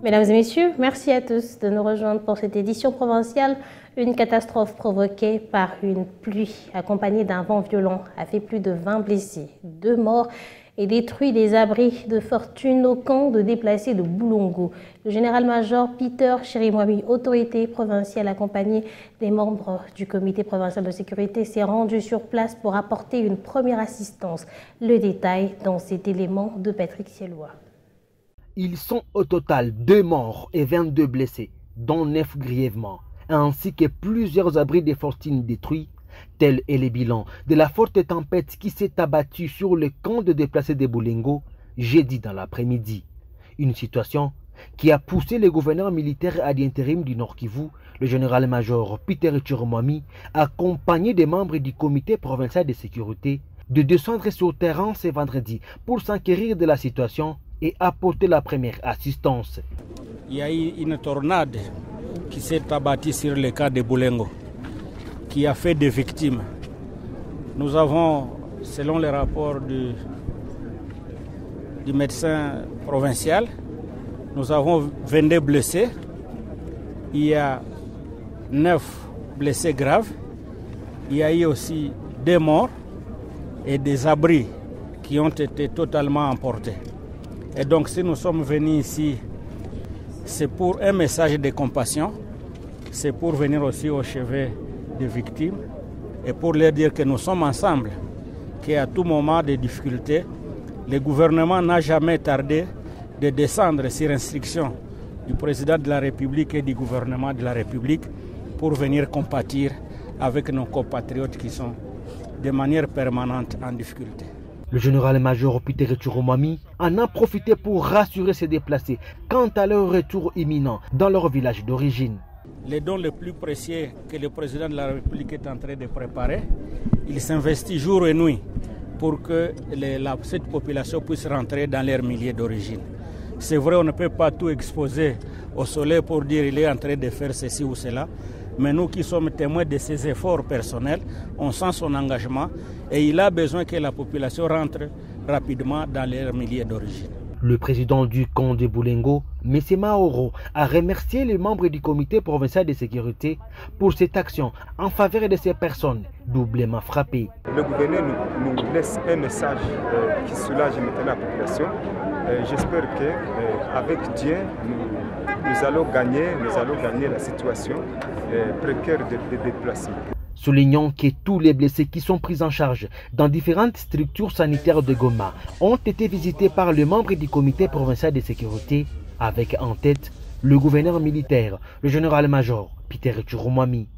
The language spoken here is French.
Mesdames et messieurs, merci à tous de nous rejoindre pour cette édition provinciale. Une catastrophe provoquée par une pluie accompagnée d'un vent violent a fait plus de 20 blessés, 2 morts et détruit des abris de fortune au camp de déplacés de Boulongo. Le général-major Peter Chirimwami, autorité provinciale accompagné des membres du comité provincial de sécurité, s'est rendu sur place pour apporter une première assistance. Le détail dans cet élément de Patrick Siellois. Ils sont au total 2 morts et 22 blessés, dont 9 grièvement, ainsi que plusieurs abris de fortune détruits. Tel est le bilan de la forte tempête qui s'est abattue sur le camp de déplacés de Boulongo jeudi dans l'après-midi. Une situation qui a poussé le gouverneur militaire à l'intérim du Nord Kivu, le général-major Peter Chirimwami, accompagné des membres du comité provincial de sécurité, de descendre sur le terrain ce vendredi pour s'enquérir de la situation et apporter la première assistance. Il y a eu une tornade qui s'est abattue sur le camp de Boulongo, qui a fait des victimes. Nous avons, selon les rapports du médecin provincial, nous avons 22 blessés. Il y a 9 blessés graves. Il y a eu aussi 2 morts et des abris qui ont été totalement emportés. Et donc si nous sommes venus ici, c'est pour un message de compassion, c'est pour venir aussi au chevet des victimes et pour leur dire que nous sommes ensemble, qu'à tout moment de difficulté, le gouvernement n'a jamais tardé de descendre sur instruction du président de la République et du gouvernement de la République pour venir compatir avec nos compatriotes qui sont de manière permanente en difficulté. Le général-major Peter Chirimwami en a profité pour rassurer ses déplacés quant à leur retour imminent dans leur village d'origine. Les dons les plus précieux que le président de la République est en train de préparer, il s'investit jour et nuit pour que cette population puisse rentrer dans leur milieu d'origine. C'est vrai, on ne peut pas tout exposer au soleil pour dire qu'il est en train de faire ceci ou cela, mais nous qui sommes témoins de ses efforts personnels, on sent son engagement et il a besoin que la population rentre rapidement dans leur milieu d'origine. Le président du camp de Boulongo, M. Maoro, a remercié les membres du comité provincial de sécurité pour cette action en faveur de ces personnes doublement frappées. Le gouverneur nous laisse un message qui soulage maintenant la population. J'espère qu'avec Dieu, nous allons gagner la situation précaire des déplacés. Soulignons que tous les blessés qui sont pris en charge dans différentes structures sanitaires de Goma ont été visités par les membres du comité provincial de sécurité, avec en tête le gouverneur militaire, le général-major Peter Chirimwami.